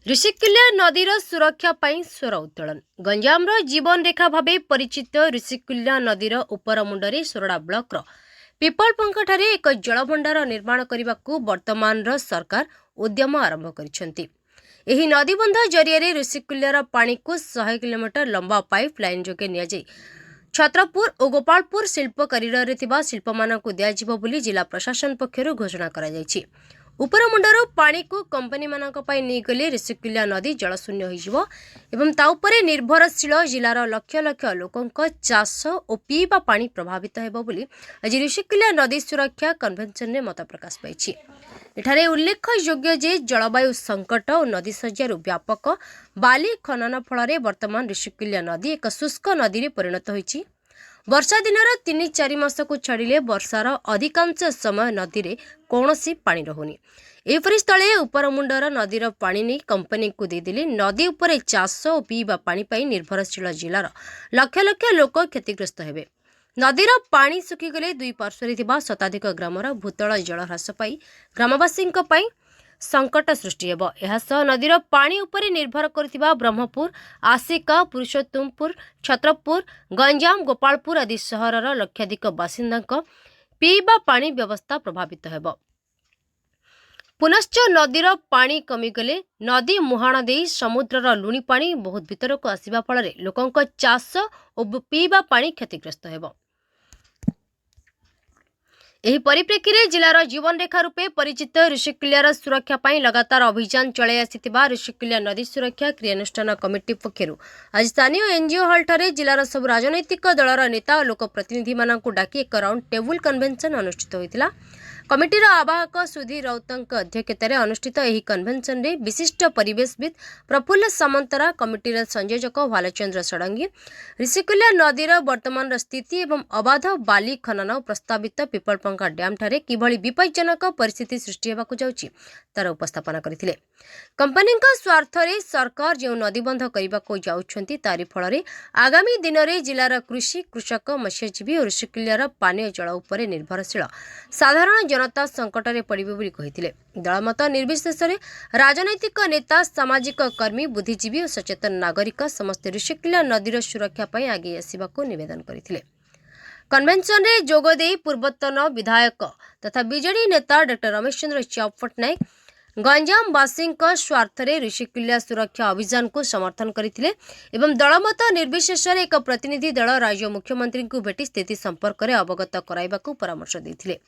ऋषिकुल्या नदीर सुरक्षा पाई स्वर उत्तोलन गंजाम जीवन रेखा भाव परिचित ऋषिकुल्या नदीर उपरमुंडरे सोरडा ब्लॉक पिपलपंखଠାରେ एक जलभंडार निर्माण करने को वर्तमान सरकार उद्यम आरंभ करिसेंती। एही नदीबंध जरिए ऋषिकुल्यार पानी को 100 किलोमीटर लंबा पाइप लाइन जोगे नियाजे छत्रपुर और गोपालपुर शिल्प करिडर शिल्प मानक दिज्व बोली जिला प्रशासन पक्षर घोषणा करा जायछि। उपरमुंडर पानी को कंपनी मानक पई नहीं गले ऋषिकुल्या नदी जलशून्य हो ताऊपर निर्भरशील जिलार लक्ष लक्ष लोकंक चाष और पीवा पानी प्रभावित हेबो बोली आज ऋषिकुल्या नदी सुरक्षा कन्वेंशन में मत प्रकाश पाई। एठारे उल्लेखयोग्य जे जलवायु संकट और नदी सज्जार व्यापक बाली खनन फल वर्तमान ऋषिकुल्या नदी एक शुष्क नदी में परिणत होइछि। वर्षा दिनर 3-4 मास को छाड़िले वर्षार अधिकांश समय नदी रे कौनसी पानी रहुनी। एपरी स्थले उपरमुंडर नदीर पानी नहीं कंपनी को देदेले नदी उपरे चाष और पीवा पानी पाई निर्भरशील जिलार लक्ष लक्ष लोक क्षतिग्रस्त हेबे। नदीर पानी सुखीगले दुई पार्श्वरे थिबा शताधिक ग्रामर भूतल जल ह्रास पाई ग्रामवासी संकट सृष्टि हेब। एहासह नदीर पानी उपरे निर्भर करथिबा ब्रह्मपुर, आसिका, पुरुषोत्तमपुर, छत्रपुर, गंजाम, गोपालपुर आदि सहरर लक्षाधिक बासिंदांक पीवा पानी व्यवस्था प्रभावित हेब। पुनश्च नदीर पानी कमिगले नदी मुहाण देई समुद्रर लुणी पानी बहुत भीतर को आसिबा फल लोकंक चाष और पीवा पानी क्षतिग्रस्त हेब। एही परिप्रेक्षी रे जिलार जीवन रेखा रूपे परिचित ऋषिकुल्यार सुरक्षा पाई लगातार अभियान चलाई आसिथिबा ऋषिकुल्या नदी सुरक्षा क्रियानुष्ठान कमिटी पक्षरु आज स्थानीय एनजीओ हॉल ठारे जिलार सब राजनैतिक दलर नेता और लोक प्रतिनिधि मानकु डाकी एक राउंड टेबुल कन्वेंशन अनुष्ठित होइतिला। कमिटीर आवाहक सुधीर राउतंक अध्यक्षतार अनुष्ठित एही कन्वेंशन रे विशिष्ट परिवेशविद प्रफुल्ल सामंतरा, कमिटीर संयोजक भालचंद्र षडंगी, ऋषिकुल्या नदीर वर्तमान स्थिति एवं अबाध बाली खनन प्रस्तावित पिपलपंखा डैम ठारे किभली विपज्जनक परिस्थिति सृष्टि हेबाकु जाउछि तार उपस्थापना करथिले। कंपनी स्वार्थ रे सरकार जो नदीबंध करने जाउछंती तारि फल आगामी दिन में जिलार कृषि, कृषक, मत्स्यजीवी और ऋषिकुल्यार पानीय जल उपरे निर्भरशील साधारण जनता संकट में पड़िबे बोली कहिथिले। दलमत निर्विशेष राजनैतिक नेता, सामाजिक कर्मी, बुद्धिजीवी और सचेतन नागरिक समस्त ऋषिकुल्या नदीर सुरक्षा पाई आगे आसिबाकु निवेदन करथिले। कन्वेंशन रे जोगदेई पूर्वतन विधायक तथा बीजेडी नेता डॉक्टर रमेश चंद्र च्याव पट्टनायक गंजामवासी स्वार्थ रे ऋषिकुल्या सुरक्षा अभियान को समर्थन करथिले एवं दलमत निर्विशेष एक प्रतिनिधि दल राज्य मुख्यमंत्री को भेटी स्थिति संपर्क में अवगत कराइबाकू परामर्श देथिले।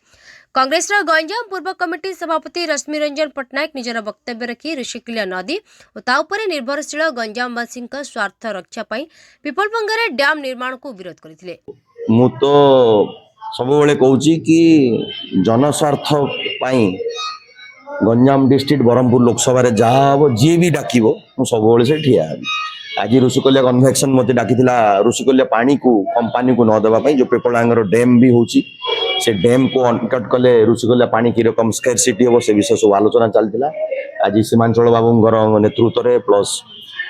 कांग्रेस गंजाम पूर्व कमिटी सभापति रश्मि रंजन पट्टनायक निजर वक्तव्य रखी ऋषिकुल्या नदी और ताऊपर निर्भरशील गंजामवासी स्वार्थ रक्षा पाई पिपलपंखारे डैम निर्माण को विरोध करथिले। मु तो सबुबले कहूची कि जनस्वार्थ पाई गंजाम डिस्ट्रिक्ट ब्रह्मपुर लोकसभा जहाँ हम जी भी डाक सब से ठिया आज ऋषिकुल्या कन्वेक्शन मत डाकी ऋषिकुल्या पानी को कंपनी को नदेवाई जो पेपलांगर डैम भी होची से डैम को अनकट कले ऋषिकुल्या पानी की रकम स्कैरसिटी हम से विषय सब आलोचना चलता। आज सीमांचल बाबूंर नेतृत्व में प्लस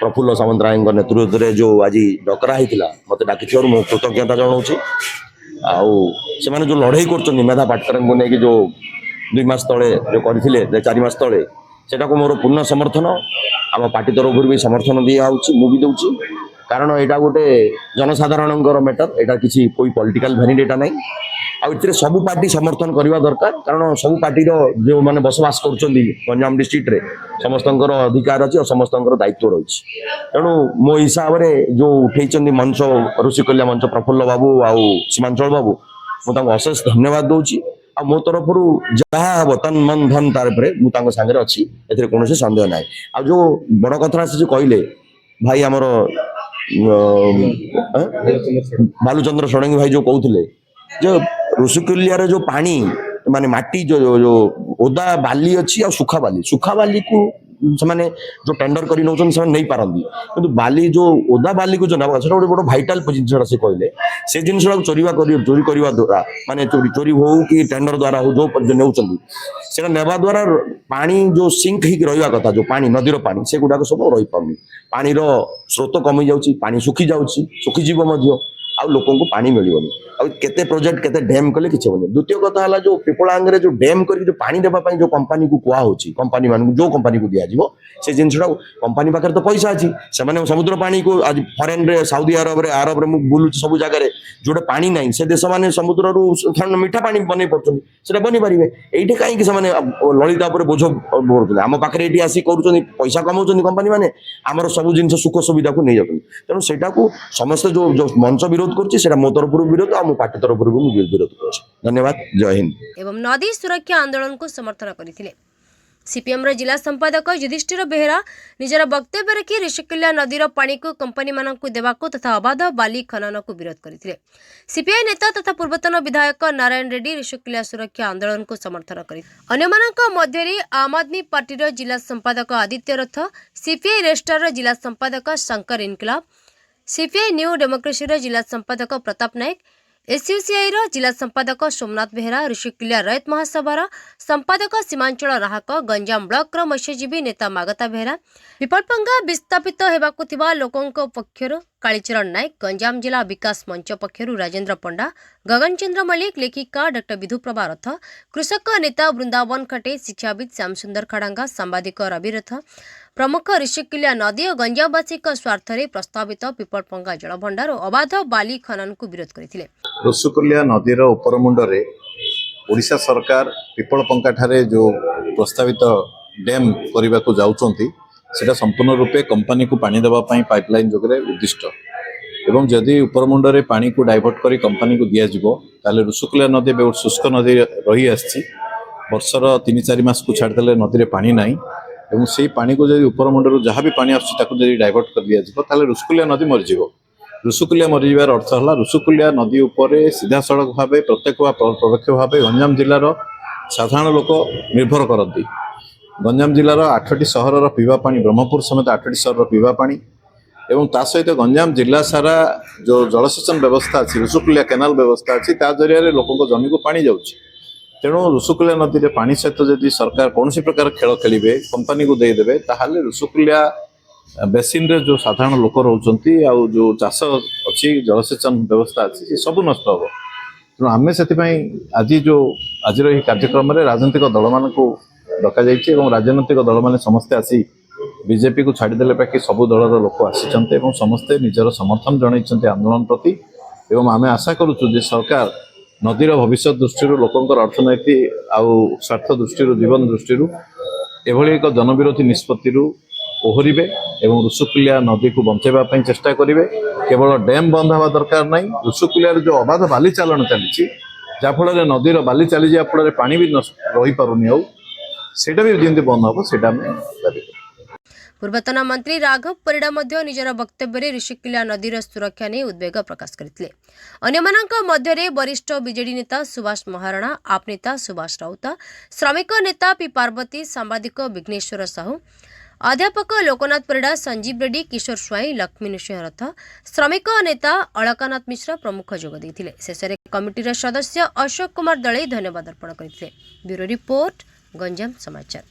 प्रफुल्ल सामंतराय नेतृत्व में जो आज डकरा होता मत डाकी मु कृतज्ञता जनाऊँ। आने जो लड़ाई कर मेधा पाटकर को लेकिन जो 2 मास तले जो करते 4 मास तले सेटा को मोर पूर्ण समर्थन आम पार्टी तरफ भी समर्थन दिया मुझे कारण यहाँ गोटे जनसाधारण मैटर यहाँ किसी कोई पॉलिटिकल भैनिटी ना आउ सबू पार्टी समर्थन करवा दरकार कारण सबू पार्टी जो मैंने बसवास कर गंजाम डिस्ट्रिक्ट रे समस्त अधिकार अच्छी और समस्त दायित्व रही तेणु मो हिसाब से जो उठे मंच ऋषिकुल्या मंच प्रफुल्ल बाबू आउ सीमांचल बाबू मुझे अशेष धन्यवाद दूसरी आ मो तरफ जहाँ हम तन मन धन तार सागर अच्छी ए कौन सन्देह ना। आ जो बड़ कथा से कहले भाई आमर बालुचंद्र षडंगी भाई जो कहते जो ऋषिकुल्यार जो पानी माने माटी जो ओदा बाली अच्छी आ सुखा बाली को से जो टेंडर कर नहीं पारती कि बाली जो ओदा बाली को जो ना गोटे बड़ भाइटाल जिन से कहले से जिन चोरी करने द्वारा माने चोरी हो कि टेंडर द्वारा हो जो नौ नेवा द्वारा पानी जो सिंक हो रहा कथा जो पानी नदीर पानी से गुड़ाक सब रही पानी पानी स्रोत कमी जाऊँगी पानी सुखी जाऊँगी सुखीजीव आ लोक पानी मिलनी केते प्रोजेक्ट केते डैम कले किछ होनी। द्वितीय कथा हला जो पिपलांग रे जो डैम करी जो पानी देबा पई जो कंपनी को कुआ होची, कंपनी मान जो कंपनी को दिया जीवो से जिनसडा कंपनी पाकर तो पैसा अछि, से माने समुद्र पानी को आज फॉरेन रे सऊदी अरब रे मु बुलु सब जगह रे जोडे पानी नाही से देश माने समुद्र रु मीठा पानी बनै पड़छन सेटा बनि परिबे। एइठे काई कि से माने ललिता ऊपर बोझ बोरतले आम पाखरे एठी आसी करूछन पैसा कमाउछन कंपनी माने हमर सब जिंस सुख सुविधा को नै जातन। तेनु सेटा को समस्त जो मंच विरोध करछि सेटा मो तरफ विरोध आ मो पार्टी तरफ विरोध करछि। धन्यवाद। जय हिंद। एवं नदी सुरक्षा आंदोलन को समर्थन करथिले। सीपीएम जिला संपादक युधिष्ठिर बेहेरा निजर वक्तव्य रखी ऋषिकुल्या नदीर पानी को कंपनी मानक देवाको तथा अबाध बाली खनन को विरोध करथिले। सीपीआई नेता तथा पूर्वतन विधायक नारायण रेड्डी ऋषिकुल्या सुरक्षा आंदोलन को समर्थन करि अन्यमानक मध्यरे आम आदमी पार्टीर जिला संपादक आदित्य रथ, सीपीआई रेस्टार जिला संपादक शंकर इनकलाब, सीपीआई न्यू डेमोक्रेसी जिला संपादक प्रताप नायक, एसयूसीआई जिला संपादक सोमनाथ बेहेरा, ऋषिकुल्या रयत महासभा संपादक सीमांचल राहक, गंजाम ब्लॉक मत्स्यजीवी नेता मागता बेहेरा, विपलपंगा विस्थापित हेबाकु थिबा लोकंक पक्षरु कालीचरण नायक, गंजाम जिला विकास मंच पक्षरु राजेंद्र पंडा, गगन चंद्र मल्लिक, लेखिका डॉ विधुप्रभा रथ, कृषक नेता वृंदावन खटे, शिक्षाविद श्याम सुंदर खड़ांगा, सांबादिक रवि रथ प्रमुख ऋषिकुल्या नदी और गंजामवासी स्वार्थ में प्रस्तावित पिपलपंगा जलभंडार और अबाध बाली खनन को विरोध करथिले। ऋषिकुल्या नदीर उपरमुंडरे ओडिशा सरकार पिपलपंका ठारे जो प्रस्तावित डैम करने को जाउछंती सेटा संपूर्ण रूपे कंपनी को पानी देवा पई पाइपलाइन जोगरे उद्दिष्ट एवं जदि उपरमुंडरे पानी को डाइवर्ट करी कंपनी को दिया जिवो ताले ऋषिकुल्या नदी बहुत शुष्क नदी रही आछि। वर्षर 3-4 मास को छाड़देले नदी रे पानी नाही एवं से पानी को जदि उपरमुंडरू जहाँ भी पानी आछि ताको जदि डाइवर्ट कर दिया जिवो ताले ऋषिकुल्या नदी मरि जिवो। ऋषिकुल्या मरिजार अर्थ है ऋषिकुल्या नदी उपरे सीधा सड़क भाव प्रत्यक्ष परोक्ष भाव गंजाम जिलार साधारण लोक निर्भर करती। गंजाम जिलार 8टी सहर पीवा पानी ब्रह्मपुर समेत 8टी सहर पीवा पानी एवं ता सहित गंजाम जिला सारा जो जलसेचन व्यवस्था अच्छी ऋषिकुल्या केनाल व्यवस्था अच्छी ता जरिया लोक जमी को पानी जाऊँगी। तेणु ऋषिकुल्या नदी में पानी सहित जदि सरकार कौन प्रकार खेल खेलिए कंपनी को देदेवे ताहले ऋषिकुल्या बेसिन रे जो साधारण लोक रोचंती आउ जो चाष अच्छी जलसेचन व्यवस्था अच्छी सब नष्ट हम। तेणु आम से आज जो आज कार्यक्रम में राजनीतिक दल मान डक राजनैतिक दल मैंने समस्ते आसी बीजेपी को छाड़देले बाकी सबू दलर लोक आसी समस्ते निजर समर्थन जन आंदोलन प्रति एवं आम आशा करुचु सरकार नदीर भविष्य दृष्टि लोकंर अर्थनैतिक आउ स्वार्थ दृष्टि जीवन दृष्टि एभली एक जनविरोधी निष्पत्ति ओहरिबे एवं ऋषिकुल्या नदी को बंचाइबा चेष्टा करेंगे। केवल डैम बंद हवा दरकार नहीं ऋषिकुल्या जो अबाध बाली चालन चली जाफल नदीर बाली चली जा फल पानी भी रही पारुनी आउटा भी जमी बंद हम से दाबी। पूर्वतन मंत्री राघव परिडा मध्य निजर वक्तव्य ऋषिकुल्या नदीर सुरक्षा नहीं उद्वेग प्रकाश करथिले। अन्यमानक मध्यरे वरिष्ठ बीजेडी नेता सुभाष महाराणा, आप नेता सुभाष राउत, श्रमिक नेता पी पार्वती, सांबादिक विघ्नेश्वर साहू, अध्यापक लोकनाथ परिडा, संजीव रेड्डी, किशोर स्वाई, लक्ष्मी नृसिंह रथ, श्रमिक नेता अलकानाथ मिश्र प्रमुख जोग देथिले। शेषरे कमिटीर सदस्य अशोक कुमार दळे धन्यवाद अर्पण करथिले। ब्यूरो रिपोर्ट, गंजाम समाचार।